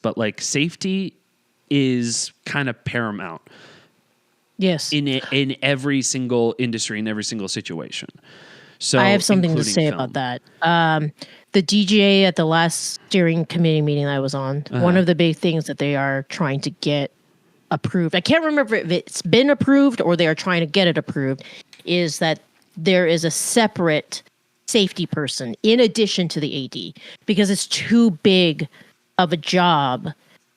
but like safety is kind of paramount. Yes. In every single industry, in every single situation. So I have something to say about that. The DJ at the last steering committee meeting I was on, one of the big things that they are trying to get approved, I can't remember if it's been approved or they are trying to get it approved, is that there is a separate safety person in addition to the AD, because it's too big of a job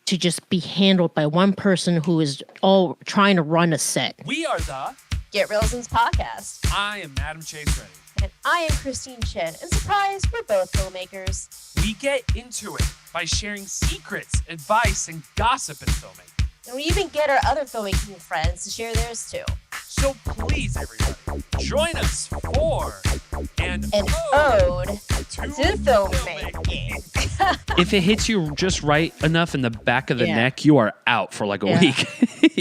to just be handled by one person who is all trying to run a set. We are the Get Reelisms Podcast. I am Adam Chase Ready. And I am Christine Chen. And surprise, we're both filmmakers. We get into it by sharing secrets, advice, and gossip in filmmaking. And we even get our other filmmaking friends to share theirs too. So please, everybody, join us for an ode to filmmaking. If it hits you just right enough in the back of the neck, you are out for like a week.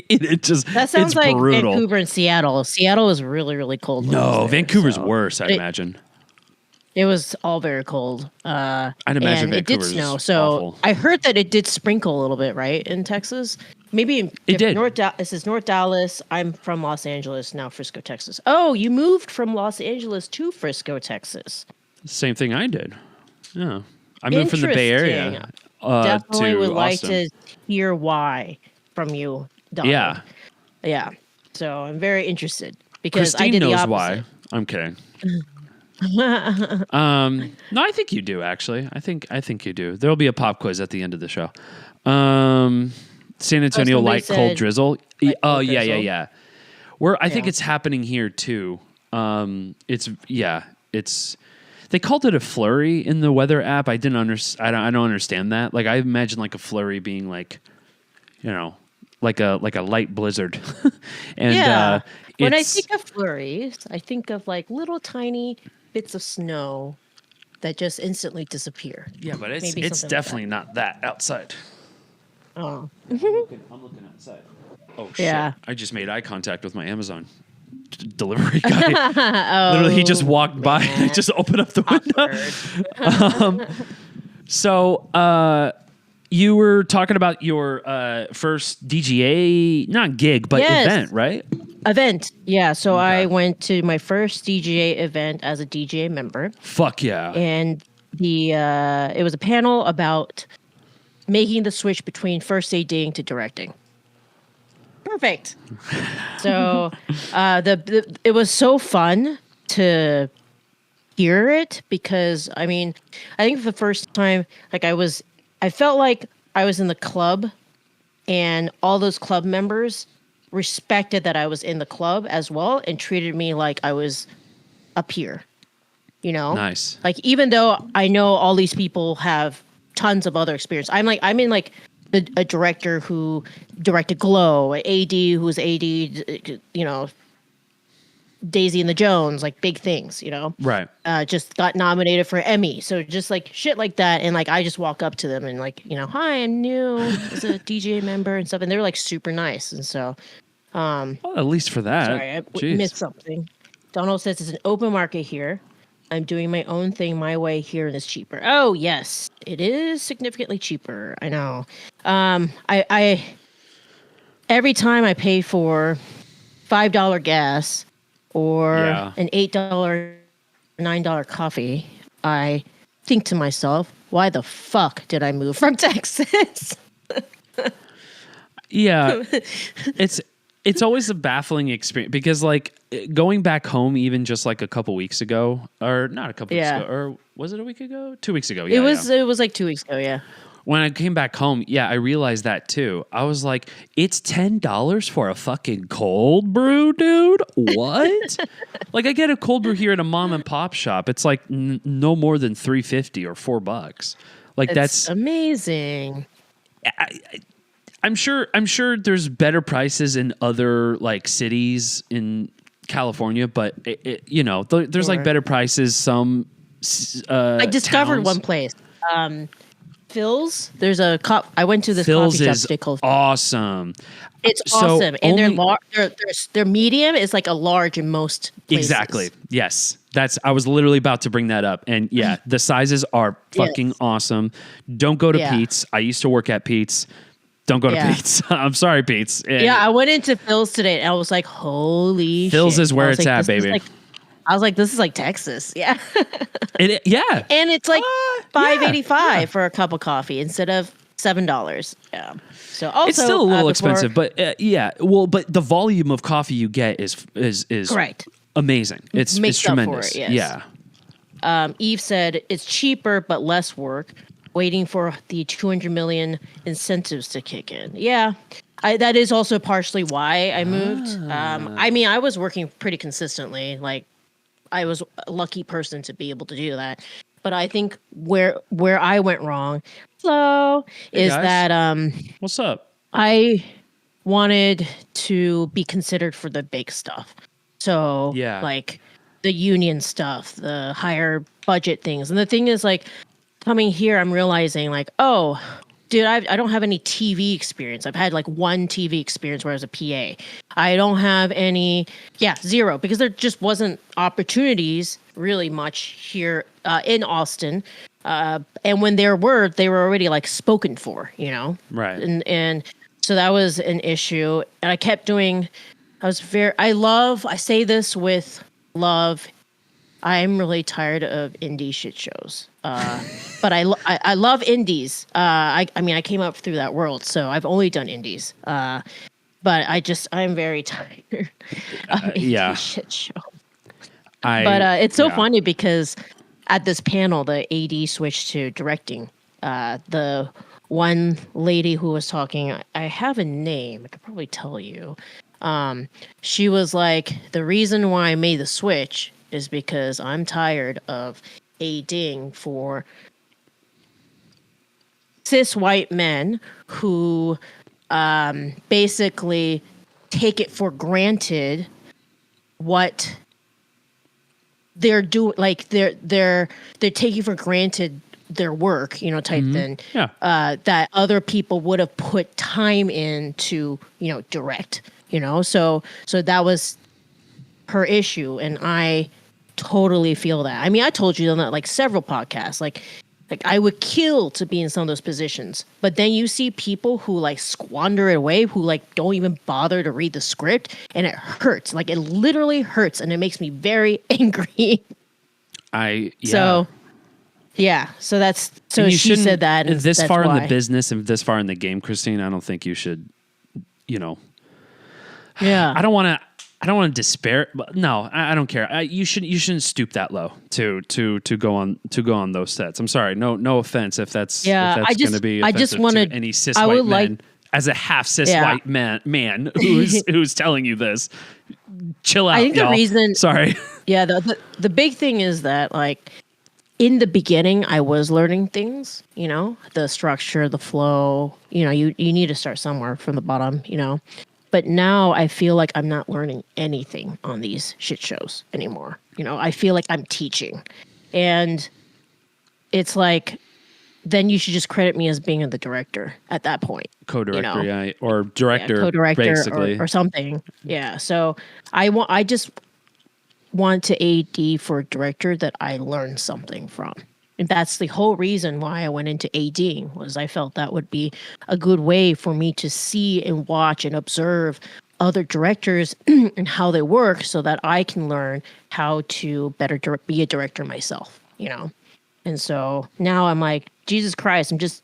That sounds like brutal. Vancouver and Seattle. Seattle is really, really cold. No, Vancouver's worse, I'd imagine. It was all very cold. I'd imagine and it did snow. So awful. I heard that it did sprinkle a little bit, right, in Texas. Maybe it did. This is North Dallas. I'm from Los Angeles, now Frisco, Texas. Oh, you moved from Los Angeles to Frisco, Texas. Same thing I did. Yeah. I moved from the Bay Area Definitely to would like Austin. to hear why from you, Don. Yeah. Yeah. So I'm very interested because Christine I did knows the opposite. why. I'm kidding. No, I think you do, actually. I think you do. There'll be a pop quiz at the end of the show. San Antonio light cold drizzle. Yeah. I think it's happening here too. It's they called it a flurry in the weather app. I don't understand that. Like I imagine like a flurry being like, like a light blizzard. And when I think of flurries, I think of like little tiny bits of snow that just instantly disappear. Yeah, but it's definitely not that outside. Oh. I'm looking outside. Oh, shit. Yeah. I just made eye contact with my Amazon delivery guy. Literally, he just walked by and I just opened up the window. So, you were talking about your first DGA, not gig, but event, right? Event. Yeah. So I went to my first DGA event as a DGA member. Fuck yeah. And it was a panel about making the switch between first ADing to directing. Perfect. So it was so fun to hear it because I think for the first time, like I felt like I was in the club and all those club members respected that I was in the club as well and treated me like I was a peer, Nice. Like, even though I know all these people have tons of other experience, I'm in a director who directed Glow, an AD who's AD, Daisy and the Jones, like big things, Right. Just got nominated for Emmy. So just like shit like that. And like, I just walk up to them and like, hi, I'm new as a DJ member and stuff. And they're like super nice. And so, well, at least for that. Sorry, I missed something. Donald says it's an open market here. I'm doing my own thing my way here and it's cheaper. Oh yes, it is significantly cheaper. I know. I every time I pay for $5 gas or an $8, $9 coffee, I think to myself, why the fuck did I move from Texas? Yeah. It's always a baffling experience because like going back home even just like a couple weeks ago, or not a couple weeks ago, or was it a week ago? 2 weeks ago. Yeah, it was like 2 weeks ago. Yeah. When I came back home, I realized that too. I was like, it's $10 for a fucking cold brew, dude. What? Like I get a cold brew here at a mom and pop shop. It's like no more than $3.50 or $4. Like that's amazing. I'm sure there's better prices in other like cities in California, but there's like better prices. Some I discovered towns. one place. Phil's. There's a I went to this Phil's coffee shop is today called. awesome. It's So awesome, and only- their medium is like a large in most places. Exactly. Yes. I was literally about to bring that up. And yeah, the sizes are fucking Yes. awesome. Don't go to Yeah. Pete's. I used to work at Pete's. Don't go to Yeah. Pete's. I'm sorry, Pete's. Yeah, I went into Phil's today, and I was like, "Holy Phil's shit!" is where I was it's like, at, this is baby. I was like, "This is like Texas." Yeah, Yeah. and it's like yeah, $5.85 for a cup of coffee instead of $7. Yeah. So also It's still a little before- expensive, but yeah. Well, but the volume of coffee you get is Correct. amazing. It's Makes up for tremendous. it, yes. Yeah. Eve said it's cheaper but less work. Waiting for the 200 million incentives to kick in. Yeah, that is also partially why I moved. I mean, I was working pretty consistently. Like, I was a lucky person to be able to do that. But I think where I went wrong, is guys. that What's up? I wanted to be considered for the big stuff. So Yeah. like the union stuff, the higher budget things. And the thing is, like, coming here, I'm realizing like, oh, dude, I don't have any TV experience. I've had like one TV experience where I was a PA. I don't have any, zero, because there just wasn't opportunities really much here in Austin. And when there were, they were already like spoken for, you know? Right. And so that was an issue. And I kept doing, I say this with love. I'm really tired of indie shit shows. But I love indies. I mean, I came up through that world, so I've only done indies. But I'm very tired of indie shit show. But it's so funny because at this panel, the AD switched to directing. The one lady who was talking, I have a name. I could probably tell you. She was like, the reason why I made the switch is because I'm tired of ADing for cis white men who basically take it for granted what they're doing, like they're taking for granted their work, you know, type thing. Yeah. That other people would have put time in to, you know, direct, you know. So that was her issue, and I totally feel that. I mean, I told you on that like several podcasts, like I would kill to be in some of those positions. But then you see people who like squander it away, who like don't even bother to read the script, and it hurts. Like, it literally hurts, and it makes me very angry. So that's, so And you she shouldn't- said that. And this that's far in why. the business and this far in the game, Christine, I don't think you should, you know. Yeah. I don't want to despair. But no, I don't care. You shouldn't stoop that low to go on those sets. I'm sorry. No offense if that's going to be offensive to any cis white man. As a half cis white man who's telling you this, chill out. I think y'all. the reason. Sorry. Yeah. The big thing is that, like, in the beginning, I was learning things. You know, the structure, the flow. You know, you need to start somewhere from the bottom. You know. But now I feel like I'm not learning anything on these shit shows anymore. You know, I feel like I'm teaching. And it's like, then you should just credit me as being the director at that point. Co-director, you know? yeah. Or director, co-director basically. or something. Yeah. So I just want to AD for a director that I learned something from. And that's the whole reason why I went into ADing, was I felt that would be a good way for me to see and watch and observe other directors and how they work, so that I can learn how to better be a director myself, you know? And so now I'm like, Jesus Christ, I'm just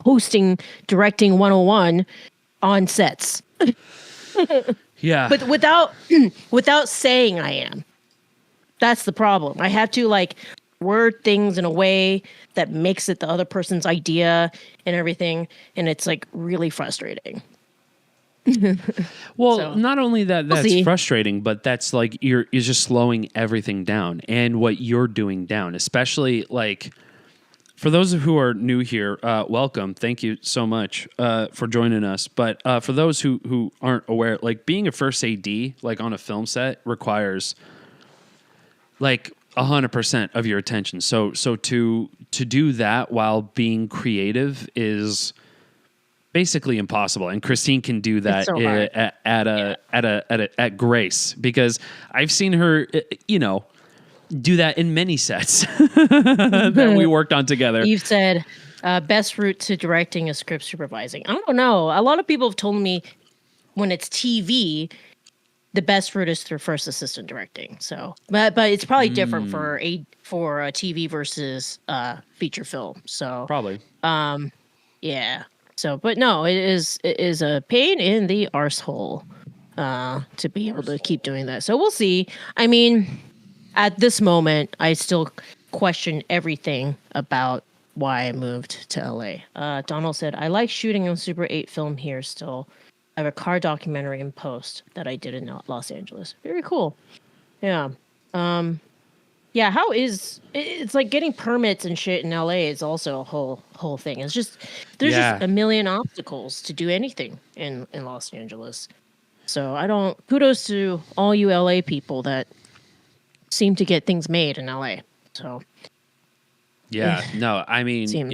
hosting directing 101 on sets. Yeah. But without saying I am. That's the problem. I have to like word things in a way that makes it the other person's idea and everything, and it's like really frustrating. Well, So, not only that's see. frustrating, but that's like you're just slowing everything down, and what you're doing down, especially like for those who are new here, welcome. Thank you so much for joining us. But for those who aren't aware, like being a first AD like on a film set requires like 100% of your attention. So to do that while being creative is basically impossible. And Christine can do that so hard. at grace, because I've seen her, do that in many sets that we worked on together. You've said best route to directing is script supervising. I don't know. A lot of people have told me when it's TV, the best route is through first assistant directing. So, but it's probably different for a TV versus feature film. So Probably. yeah. So, but no, it is a pain in the arsehole to be able to keep doing that. So we'll see. I mean, at this moment, I still question everything about why I moved to LA. Donald said, I like shooting on Super 8 film here still. I have a car documentary in post that I did in Los Angeles. Very cool. Yeah. Yeah, it's like getting permits and shit in LA is also a whole thing. It's just there's just a million obstacles to do anything in Los Angeles. So kudos to all you LA people that seem to get things made in LA. So yeah, no, I mean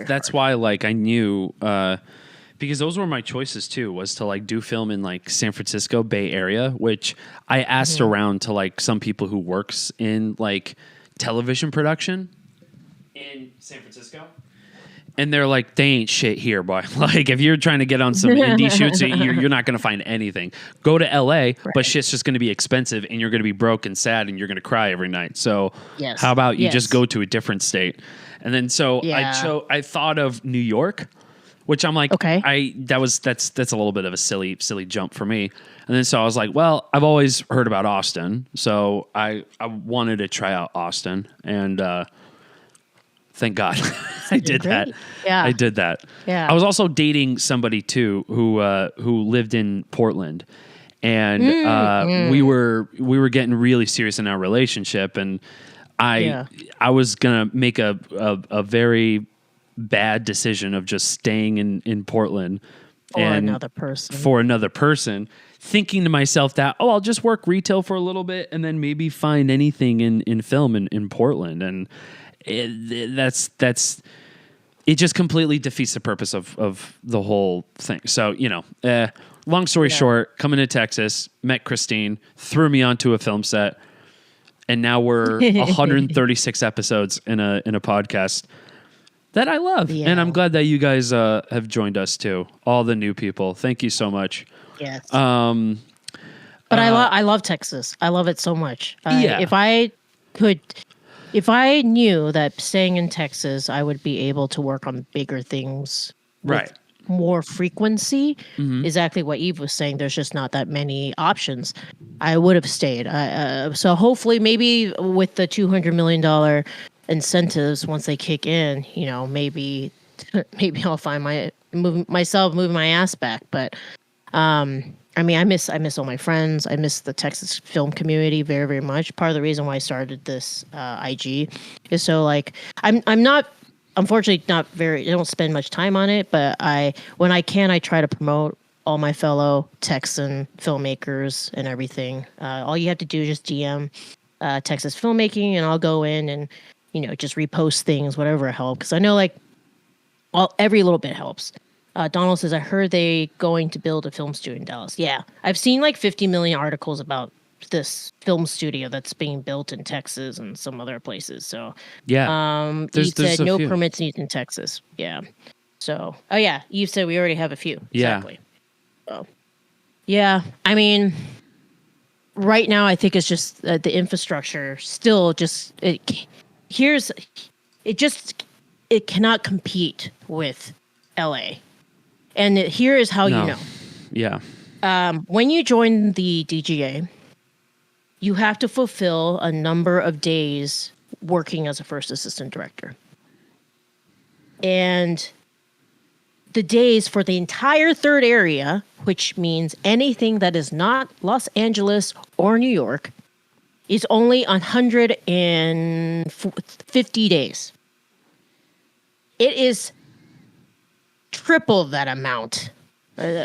that's why like I knew because those were my choices too, was to like do film in like San Francisco Bay Area, which I asked around to like some people who works in like television production in San Francisco. And they're like, they ain't shit here, boy. Like, if you're trying to get on some indie shoots, you're not going to find anything. Go to LA, but shit's just going to be expensive, and you're going to be broke and sad, and you're going to cry every night. So how about you just go to a different state? And then I thought of New York, which I'm like, okay, that's a little bit of a silly jump for me. And then so I was like, well, I've always heard about Austin, so I wanted to try out Austin, and thank God I did that. Yeah, I did that. Yeah, I was also dating somebody too who lived in Portland, and we were getting really serious in our relationship, and I was gonna make a very bad decision of just staying in Portland for another person, thinking to myself that, I'll just work retail for a little bit and then maybe find anything in film in Portland. And it just completely defeats the purpose of the whole thing. So, long story short, coming to Texas, met Christine, threw me onto a film set, and now we're 136 episodes in a podcast that I love. Yeah. And I'm glad that you guys have joined us too. All the new people. Thank you so much. Yes. But I love Texas. I love it so much. If I knew that staying in Texas, I would be able to work on bigger things with more frequency, exactly what Eve was saying. There's just not that many options. I would have stayed. So hopefully maybe with the $200 million incentives, once they kick in, maybe I'll find myself moving my ass back. But I mean, I miss all my friends. I miss the Texas film community very, very much. Part of the reason why I started this IG is so like I'm not, unfortunately, I don't spend much time on it, but when I can, I try to promote all my fellow Texan filmmakers and everything. All you have to do is just DM Texas Filmmaking, and I'll go in and just repost things, whatever helps. Because I know every little bit helps. Donald says, I heard they going to build a film studio in Dallas. Yeah, I've seen 50 million articles about this film studio that's being built in Texas and some other places. So yeah, you said no permits needed in Texas. Yeah. So you said we already have a few. Exactly. So yeah, I mean, right now I think it's just the infrastructure still it cannot compete with LA. And here is how you know. Yeah. When you join the DGA, you have to fulfill a number of days working as a first assistant director. And the days for the entire third area, which means anything that is not Los Angeles or New York, is only 150 days. It is triple that amount,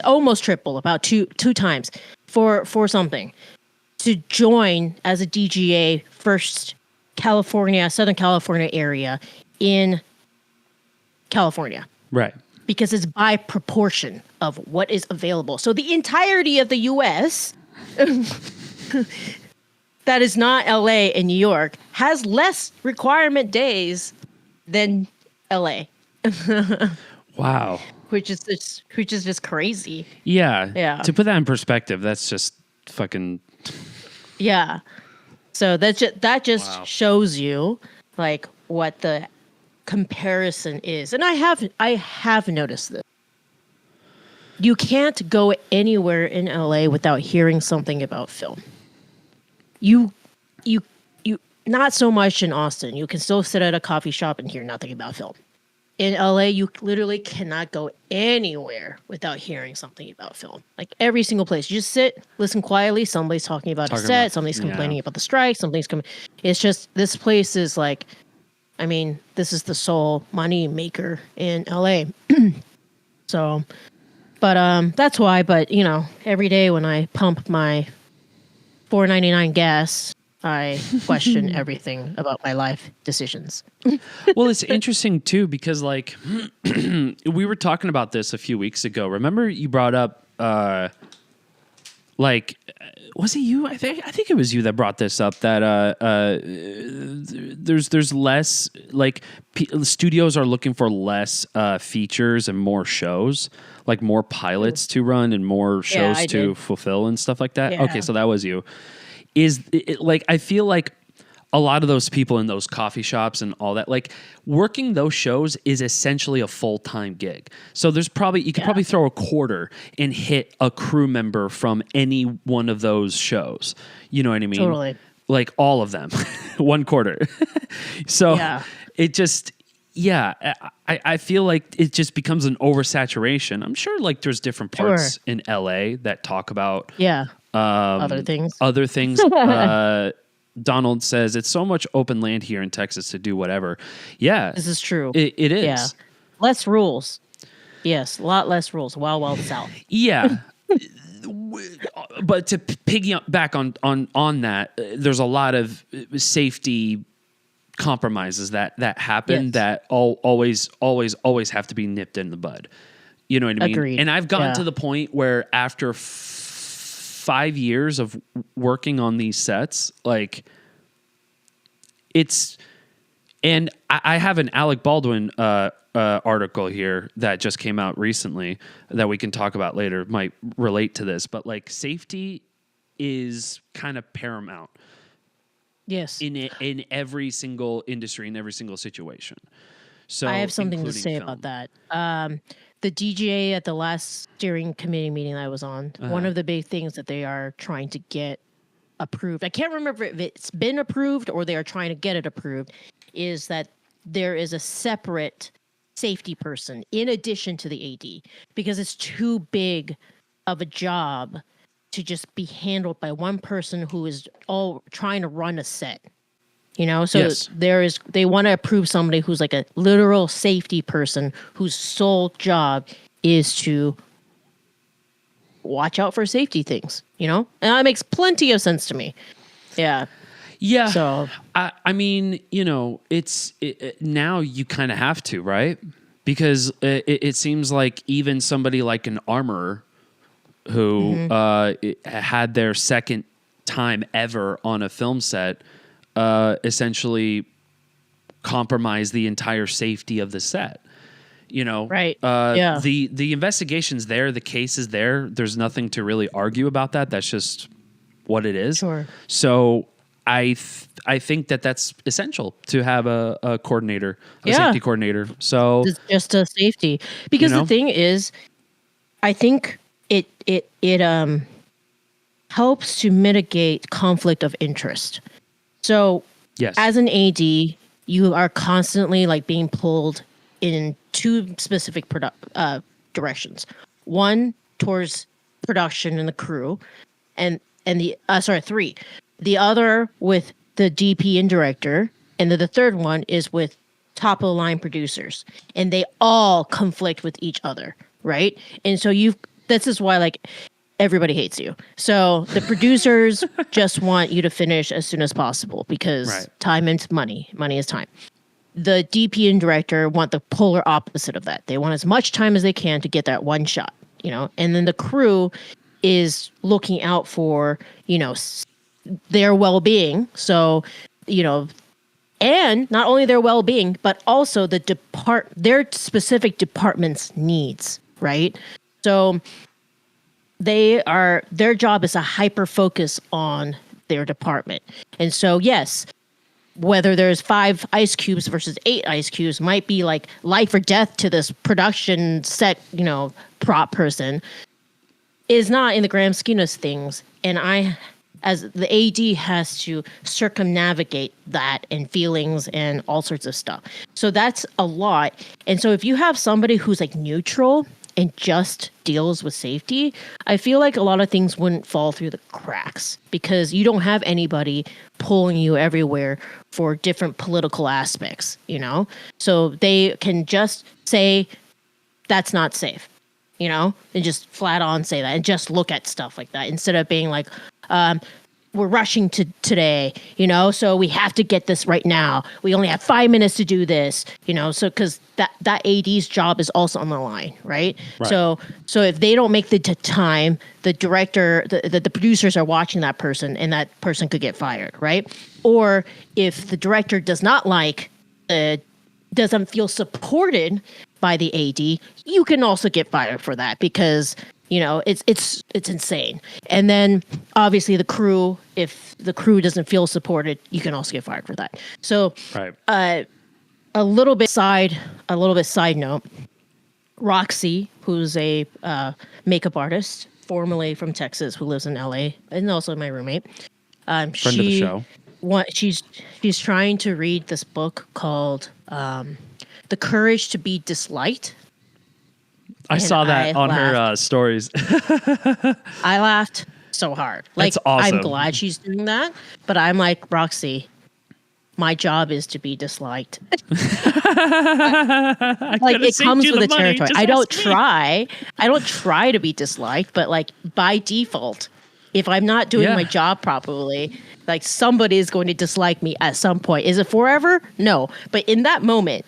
almost triple, about two times for something to join as a DGA first California, Southern California area in California. Right. Because it's by proportion of what is available. So the entirety of the US that is not LA and New York has less requirement days than LA. Wow. Which is just crazy. Yeah. Yeah. To put that in perspective, that's just fucking. Yeah. So that just Wow. shows you like what the comparison is. And I have noticed this. You can't go anywhere in LA without hearing something about film. You not so much in Austin. You can still sit at a coffee shop and hear nothing about film. In LA, you literally cannot go anywhere without hearing something about film. Like every single place, you just sit, listen quietly. Somebody's talking about a set. Somebody's complaining about the strike. Something's coming. It's just this place is like, I mean, this is the sole money maker in LA. So, but that's why. But you know, every day when I pump my $4.99 gas, I question everything about my life decisions. Well, it's interesting too because like we were talking about this a few weeks ago. Remember you brought up like was it you? I think it was you that brought this up that there's less like studios are looking for less features and more shows, like more pilots to run and more shows to fulfill and stuff like that. Yeah. Okay, so that was you. Is it, like I feel like a lot of those people in those coffee shops and all that, like working those shows is essentially a full-time gig. So there's probably you could probably throw a quarter and hit a crew member from any one of those shows. You know what I mean? Totally. Like all of them, one quarter. So it just I feel like it just becomes an oversaturation. I'm sure like there's different parts in LA that talk about other things. Donald says it's so much open land here in Texas to do whatever. Yeah, this is true. It is. Yeah. Less rules. Yes, a lot less rules. Wild South. Yeah. But to piggyback on that, there's a lot of safety compromises that happen that always have to be nipped in the bud. You know what I mean? Agreed. And I've gotten to the point where after 5 years of working on these sets, like it's, and I have an Alec Baldwin article here that just came out recently that we can talk about later, might relate to this, but like safety is kind of paramount. Yes. In every single industry, in every single situation. So I have something to say about that. The DGA at the last steering committee meeting I was on, one of the big things that they are trying to get approved, I can't remember if it's been approved or they are trying to get it approved, is that there is a separate safety person in addition to the AD, because it's too big of a job to just be handled by one person who is all trying to run a set. You know, so they want to approve somebody who's like a literal safety person whose sole job is to watch out for safety things, you know? And that makes plenty of sense to me. Yeah. Yeah. So I mean, you know, now you kind of have to, right? Because it seems like even somebody like an armorer who had their second time ever on a film set essentially compromise the entire safety of the set. You know, right? The investigation's there, the case is there. There's nothing to really argue about that. That's just what it is. Sure. So I think that's essential to have a coordinator, a safety coordinator. So it's just a safety, because the thing is, I think it helps to mitigate conflict of interest. So as an AD, you are constantly like being pulled in two specific directions. One towards production and the crew, and the three. The other with the DP and director, and then the third one is with top of the line producers, and they all conflict with each other, right? And so this is why like everybody hates you. So the producers just want you to finish as soon as possible because time is money. Money is time. The DP and director want the polar opposite of that. They want as much time as they can to get that one shot, and then the crew is looking out for, their well-being. So, and not only their well-being, but also their specific department's needs, right? So their job is to hyper focus on their department. And so, yes, whether there's 5 ice cubes versus 8 ice cubes might be like life or death to this production set, prop person, is not in the grand scheme of things. And as the AD, has to circumnavigate that and feelings and all sorts of stuff. So that's a lot. And so if you have somebody who's like neutral and just deals with safety, I feel like a lot of things wouldn't fall through the cracks because you don't have anybody pulling you everywhere for different political aspects, So they can just say, that's not safe, and just flat on say that and just look at stuff like that instead of being like, we're rushing today, so we have to get this right now. We only have 5 minutes to do this, so because that AD's job is also on the line, right? So if they don't make the time, the director, the producers are watching that person and that person could get fired, right? Or if the director does not doesn't feel supported by the AD, you can also get fired for that because it's insane. And then obviously the crew, if the crew doesn't feel supported, you can also get fired for that. So a little bit side note, Roxy, who's a makeup artist, formerly from Texas, who lives in LA, and also my roommate. Friend of the show. She's trying to read this book called The Courage to Be Disliked. I saw that on her stories. I laughed so hard. That's awesome. I'm glad she's doing that, but I'm like, Roxy, my job is to be disliked. Like it comes with the territory. I don't try to be disliked, but like by default, if I'm not doing my job properly, like somebody is going to dislike me at some point. Is it forever? No. But in that moment,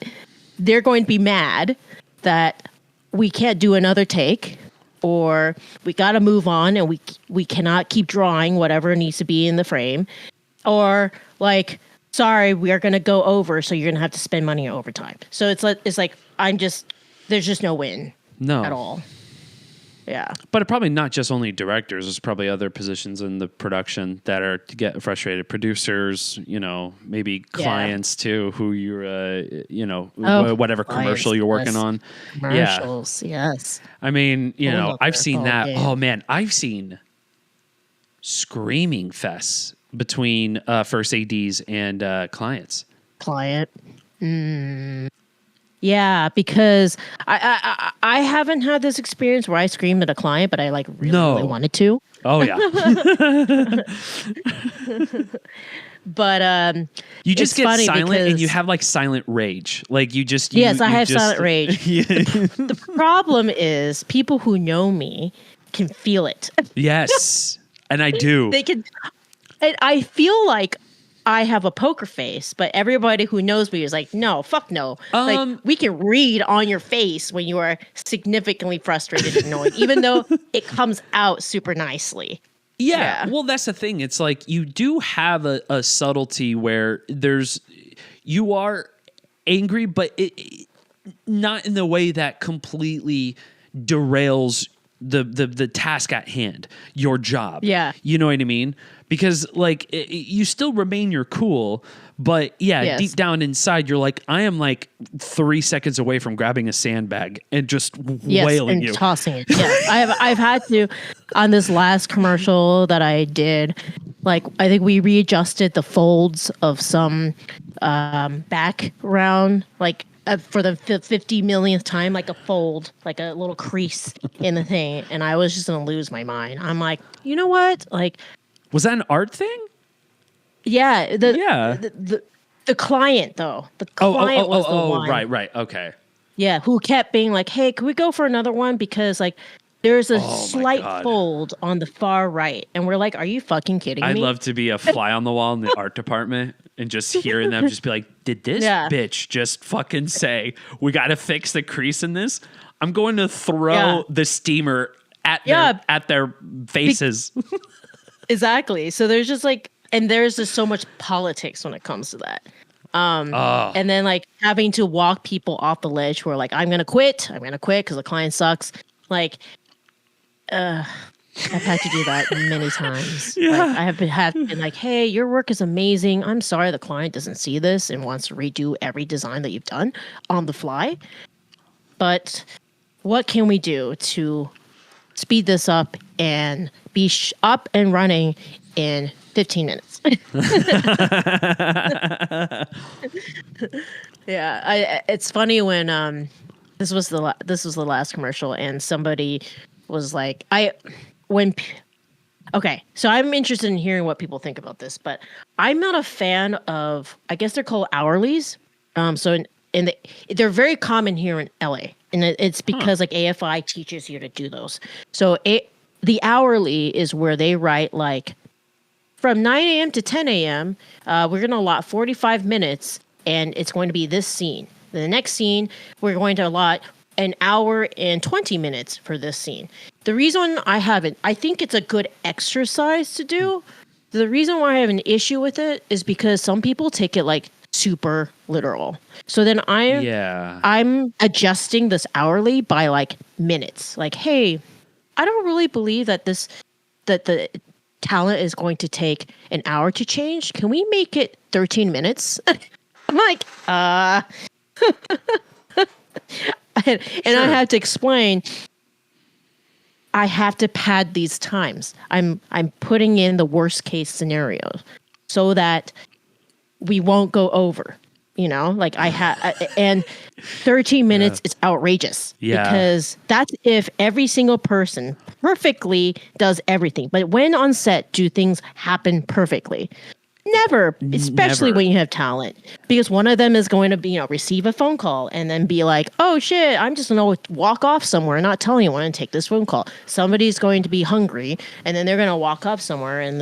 they're going to be mad that we can't do another take, or we got to move on and we cannot keep drawing whatever needs to be in the frame, or like, sorry, we are going to go over, so you're going to have to spend money on overtime. So it's like there's just no win at all. Yeah. But probably not just only directors. There's probably other positions in the production that are to get frustrated. Producers, maybe clients too, who you're, whatever commercial you're working on. Commercials, yes. I mean, I've seen that. Game. Oh man, I've seen screaming fests between first ADs and clients. Yeah, because I haven't had this experience where I screamed at a client, but I really wanted to. Oh yeah. But you just get silent and you have like silent rage. Like you just I have silent rage. The problem is people who know me can feel it. Yes, and I do. They can. And I feel like I have a poker face, but everybody who knows me is like, no, fuck no. Like we can read on your face when you are significantly frustrated and annoyed, even though it comes out super nicely. Yeah. Well, that's the thing. It's like you do have a subtlety where you are angry, but it not in the way that completely derails the task at hand, your job. Yeah. You know what I mean? Because like you still remain your cool, but deep down inside, you're like, I am like 3 seconds away from grabbing a sandbag and just wailing and you. Tossing it. Yeah. I've had to, on this last commercial that I did, like, I think we readjusted the folds of some background, like, for the 50 millionth time, like a fold, like a little crease in the thing. And I was just going to lose my mind. I'm like, you know what? Like, was that an art thing? Yeah. The client, though. The client was the one. Right. Okay. Yeah. Who kept being like, hey, can we go for another one? Because, like, There's a Oh, my slight God. fold on the far right. And we're like, are you fucking kidding I'd me? love to be a fly on the wall in the art department and just hearing them just be like, did this Yeah. bitch just fucking say, we got to fix the crease in this? I'm going to throw Yeah. the steamer at Yeah. their faces. Exactly. So there's just like, and there's just so much politics when it comes to that. And then like having to walk people off the ledge who are like, I'm going to quit because the client sucks. Like, I've had to do that many times. Yeah. Like, I have been like, hey, your work is amazing. I'm sorry the client doesn't see this and wants to redo every design that you've done on the fly. But what can we do to speed this up and be up and running in 15 minutes? Yeah, it's funny when this was the last commercial and somebody was like, okay, so I'm interested in hearing what people think about this, but I'm not a fan of, I guess they're called hourlies. So they're very common here in LA, and it's because like AFI teaches you to do those. So the hourly is where they write like from 9 a.m. to 10 a.m. We're going to allot 45 minutes, and it's going to be this scene. The next scene, we're going to allot an hour and 20 minutes for this scene. The reason I think it's a good exercise to do. The reason why I have an issue with it is because some people take it like super literal. So then I'm adjusting this hourly by like minutes. Like, hey, I don't really believe that the talent is going to take an hour to change. Can we make it 13 minutes? I'm like, and I had to explain, I have to pad these times. I'm putting in the worst case scenarios so that we won't go over, like and 13 minutes is outrageous. Yeah. Because that's if every single person perfectly does everything. But when on set, do things happen perfectly? Never, especially Never. when you have talent, because one of them is going to receive a phone call and then be like, oh shit, I'm just going to walk off somewhere and not tell anyone and take this phone call. Somebody's going to be hungry and then they're going to walk up somewhere and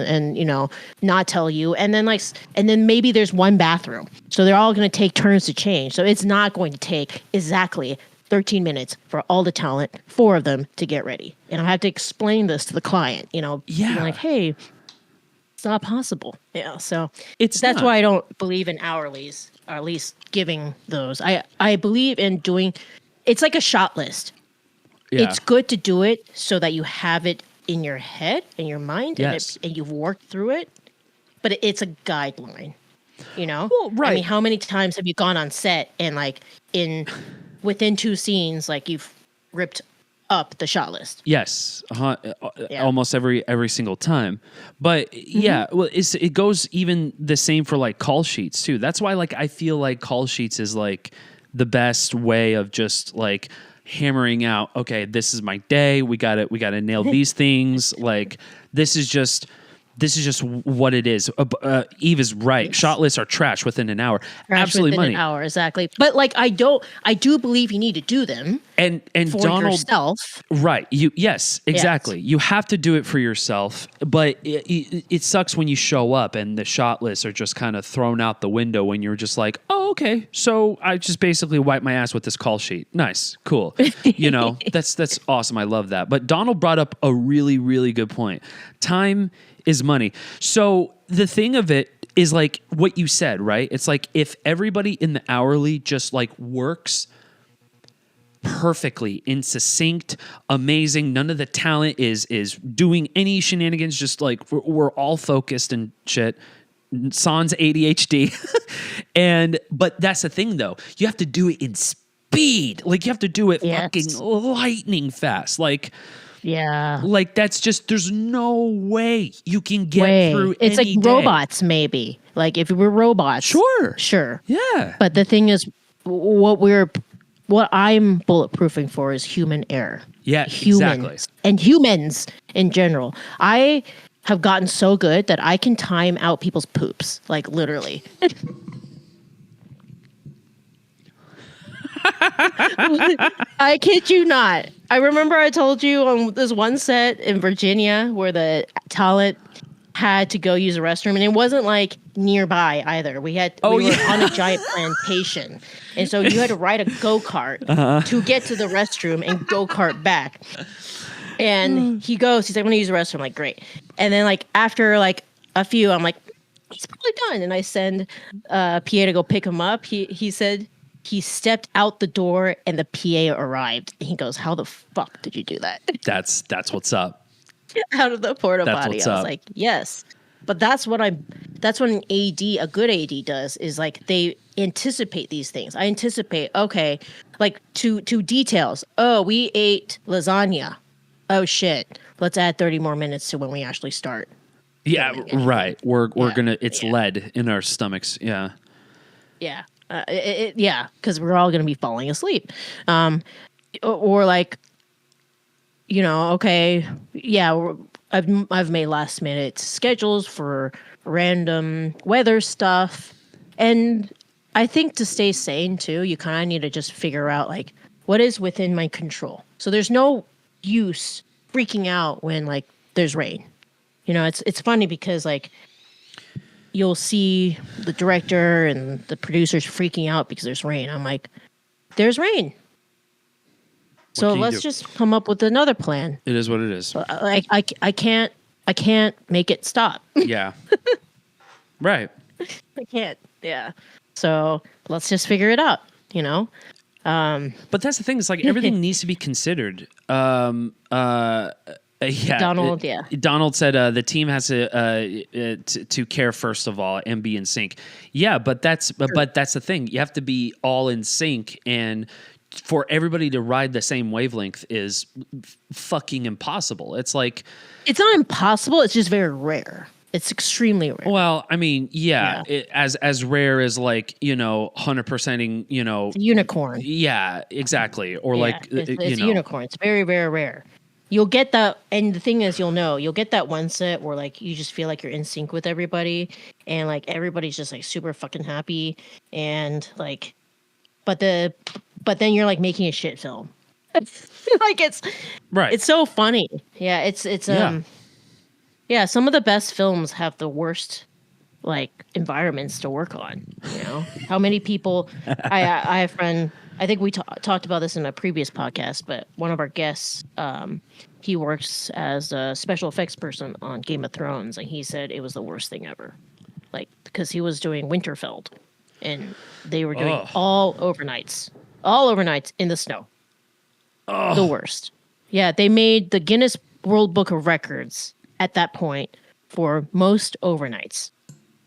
not tell you. And then maybe there's one bathroom. So they're all going to take turns to change. So it's not going to take exactly 13 minutes for all the talent, 4 of them to get ready. And I have to explain this to the client, being like, hey, it's not possible. Yeah. So that's not. why I don't believe in hourlies, or at least giving those. I believe in doing, it's like a shot list. Yeah. It's good to do it so that you have it in your head, in your mind, Yes. and you've worked through it. But it's a guideline, Well, right. I mean, how many times have you gone on set and like within 2 scenes, like you've ripped up the shot list? Yes, Yeah. almost every single time. But yeah, well, it goes even the same for like call sheets too. That's why like I feel like call sheets is like the best way of just like hammering out. Okay, this is my day. We got to nail these things. Like this is just what it is. Eve is right. Yes. Shot lists are trash within an hour. Crash Absolutely within money. an hour, exactly. But like I do believe you need to do them And for Donald, yourself. right? Yes, exactly. You have to do it for yourself, but it sucks when you show up and the shot lists are just kind of thrown out the window when you're just like, oh, okay, so I just basically wipe my ass with this call sheet. Nice, cool. That's awesome. I love that. But Donald brought up a really, really good point. Time is money. So the thing of it is like what you said, right? It's like if everybody in the hourly just like works perfectly in succinct, amazing, none of the talent is doing any shenanigans, just like we're all focused and shit. Sans ADHD. But that's the thing though. You have to do it in speed. Like you have to do it fucking lightning fast. Like that's just, there's no way you can get through it's any like day. robots, maybe. Like if we're robots. Sure. Yeah. But the thing is, what I'm bulletproofing for is human error. Yeah, Humans. exactly. And humans in general. I have gotten so good that I can time out people's poops, like literally. I kid you not. I remember I told you on this one set in Virginia where the talent had to go use a restroom, and it wasn't like nearby either. We were on a giant plantation, and so you had to ride a go-kart to get to the restroom and go-kart back. And he's like, I'm gonna use the restroom. I'm like, great. And then like after like a few, I'm like, he's probably done. And I send PA to go pick him up. He said he stepped out the door and the PA arrived. And he goes, how the fuck did you do that? That's what's up. Out of the porta potty. I was up. like, yes. But that's what a good AD does, is like they anticipate these things. I anticipate, okay, like to details. Oh, we ate lasagna. Oh shit. Let's add 30 more minutes to when we actually start. Yeah, right. We're gonna. It's lead in our stomachs. Yeah. Yeah. Because we're all gonna be falling asleep. Or like, okay, yeah. I've made last minute schedules for random weather stuff, and I think to stay sane too, you kind of need to just figure out like what is within my control. So there's no use freaking out when like there's rain. It's funny because like you'll see the director and the producers freaking out because there's rain. I'm like, there's rain. So let's just come up with another plan. It is what it is. I can't make it stop. Yeah. Right. I can't. Yeah. So let's just figure it out, But that's the thing. It's like everything needs to be considered. Yeah, Donald said the team has to care first of all and be in sync. Yeah, but that's the thing. You have to be all in sync, and for everybody to ride the same wavelength is fucking impossible. It's like it's not impossible. It's just very rare. It's extremely rare. Well, I mean, yeah. As rare as like 100%ing unicorn. Yeah, exactly. Or it's unicorn. It's very, very rare. You'll get that, and the thing is, you'll get that one set where like you just feel like you're in sync with everybody, and like everybody's just like super fucking happy, and like, but then you're like making a shit film. Like it's right. It's so funny. Yeah, it's yeah. Some of the best films have the worst like environments to work on. How many people? I have a friend. I think we talked about this in a previous podcast, but one of our guests, he works as a special effects person on Game of Thrones, and he said it was the worst thing ever. Like, because he was doing Winterfell, and they were doing all overnights in the snow. The worst. Yeah, they made the Guinness World Book of Records at that point for most overnights.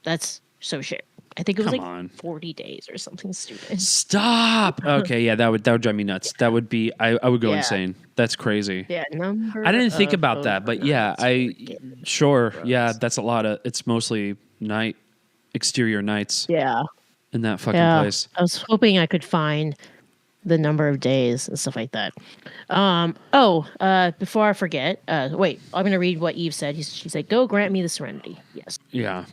That's so shit. I think it was 40 days or something stupid. Stop. Okay, yeah, that would drive me nuts. That would be I would go insane. That's crazy. Yeah, I didn't think about that, but yeah, that's a lot of. It's mostly exterior nights. Yeah. In that fucking place. I was hoping I could find the number of days and stuff like that. Before I forget, wait, I'm going to read what Eve said. She said, "Go grant me the serenity." Yes. Yeah.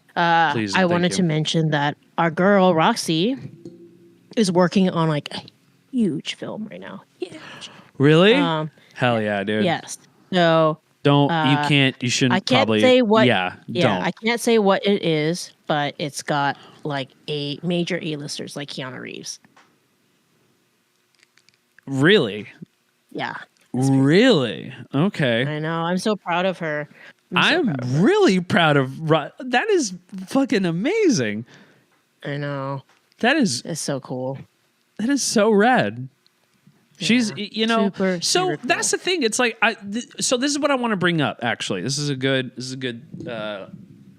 Please. I wanted to mention that our girl Roxy is working on like a huge film right now. Huge. Really? Hell yeah, dude. Yes. So you shouldn't I can't probably say what. Don't. I can't say what it is, but it's got like a major A-listers like Keanu Reeves. Really? Yeah. Really? Okay. I know. I'm so proud of her. I'm really proud of that. Is fucking amazing. I know. It's so cool. That is so rad. Yeah, she's, super, so super that's cool. the thing. It's like, so this is what I want to bring up. Actually, this is a good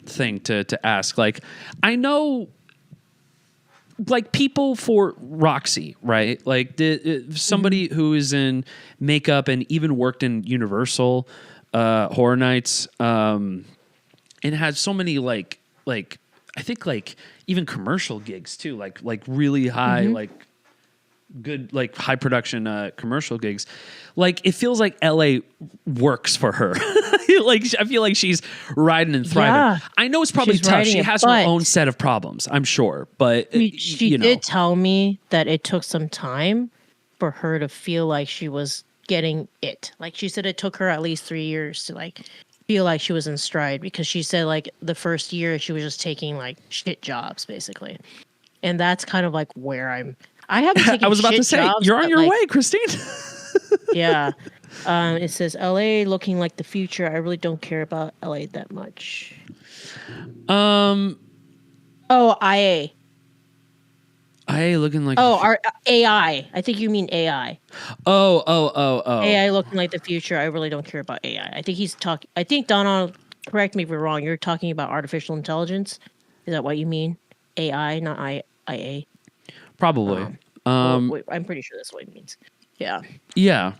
thing to ask. Like, I know, like people for Roxy, right? Like somebody who is in makeup and even worked in Universal Horror Nights, and had so many like I think like even commercial gigs too, like really high like good like high production commercial gigs. Like it feels like LA works for her. Like I feel like she's riding and thriving. Yeah. I know it's probably tough. She has her own set of problems, I'm sure. But she did tell me that it took some time for her to feel like she was getting it. Like she said, it took her at least 3 years to like feel like she was in stride, because she said like the first year she was just taking like shit jobs basically. And that's kind of like where I haven't taken I was about shit to say, jobs, you're on but, your like, way, Christine. Yeah. It says LA looking like the future. I really don't care about LA that much. Oh, IA. IA looking like our AI. I think you mean AI. Oh. AI looking like the future. I really don't care about AI. I think he's talking. I think Donald. Correct me if we're wrong. You're talking about artificial intelligence. Is that what you mean? AI, not IA. Probably. Wait, I'm pretty sure that's what it means. Yeah. Yeah.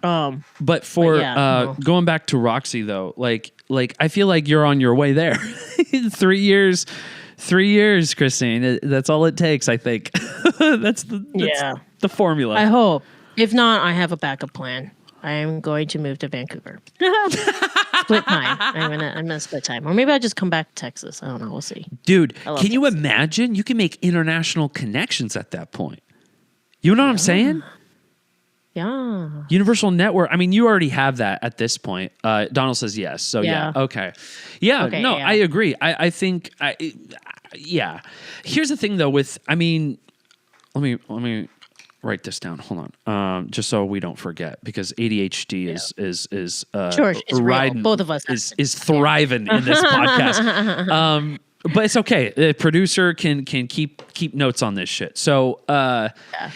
But for no. going back to Roxy though, like I feel like you're on your way there. 3 years, Christine. That's all it takes, I think. that's the formula. I hope. If not, I have a backup plan. I am going to move to Vancouver. Split time. I'm gonna split time, or maybe I'll just come back to Texas. I don't know. We'll see. Dude, I love can you Texas. imagine? You can make international connections at that point. You know what I'm saying? Yeah. Universal network. I mean, you already have that at this point. Donald says yes. So yeah. Okay. Yeah. Okay, no, yeah. I agree. I think. Yeah. Here's the thing, though. With let me write this down. Hold on. Just so we don't forget, because ADHD is Sure, it's real. Both of us is thriving in this podcast. But it's okay. The producer can keep notes on this shit. So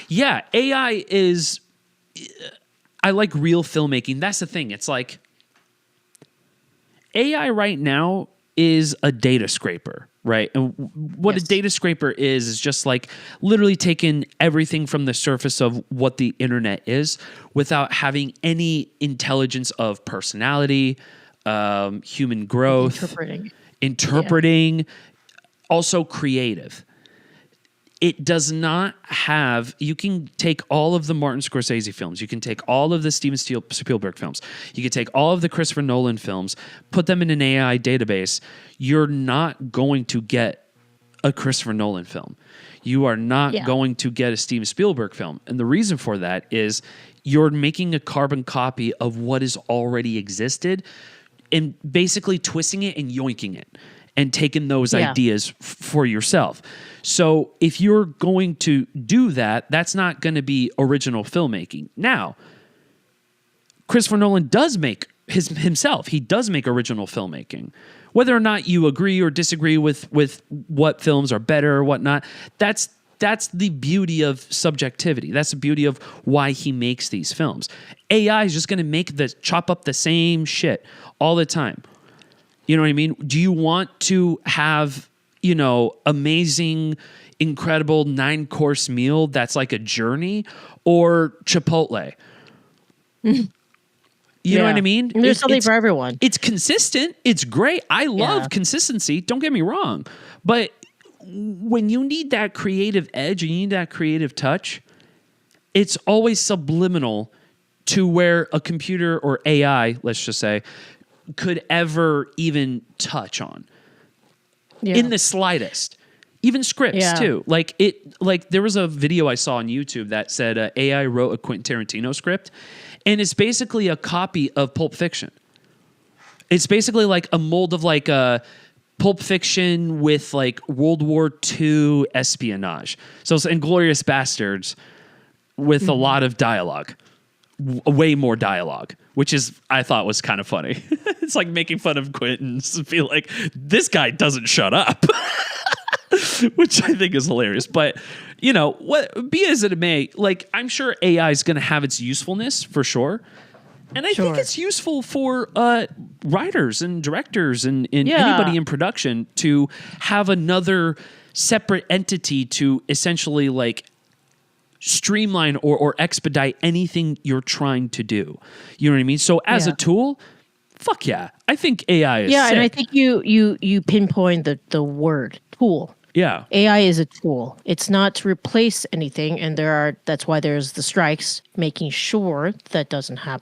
yeah, AI is. I like real filmmaking. That's the thing. It's like AI right now is a data scraper, right? And what a data scraper is just like literally taking everything from the surface of what the internet is without having any intelligence of personality, human growth, interpreting, also creative. It does not have. You can take all of the Martin Scorsese films. You can take all of the Steven Spielberg films. You can take all of the Christopher Nolan films, put them in an AI database. You're not going to get a Christopher Nolan film. You are not going to get a Steven Spielberg film. And the reason for that is you're making a carbon copy of what has already existed and basically twisting it and yoinking it and taking those ideas for yourself. So if you're going to do that, that's not going to be original filmmaking. Now, Christopher Nolan does make himself. He does make original filmmaking. Whether or not you agree or disagree with what films are better or whatnot, that's the beauty of subjectivity. That's the beauty of why he makes these films. AI is just going to chop up the same shit all the time. You know what I mean? Do you want to have, amazing, incredible 9-course meal that's like a journey, or Chipotle? You know what I mean? There's something for everyone. It's consistent. It's great. I love consistency. Don't get me wrong. But when you need that creative edge and you need that creative touch, it's always subliminal to where a computer or AI, let's just say, could ever even touch on in the slightest. Even scripts too. Like there was a video I saw on YouTube that said AI wrote a Quentin Tarantino script, and it's basically a copy of Pulp Fiction. It's basically like a mold of like a Pulp Fiction with like World War II espionage. So it's Inglourious Bastards with a lot of dialogue. Way more dialogue, which I thought was kind of funny. It's like making fun of Quentin, feel like this guy doesn't shut up, which I think is hilarious. But what be as it may, like I'm sure AI is going to have its usefulness for sure, and I think it's useful for writers and directors and anybody in production to have another separate entity to essentially like streamline or expedite anything you're trying to do. You know what I mean? So as a tool, fuck yeah. I think AI is sick. And I think you pinpoint the word tool. Yeah. AI is a tool. It's not to replace anything, and that's why there's the strikes, making sure that doesn't happen.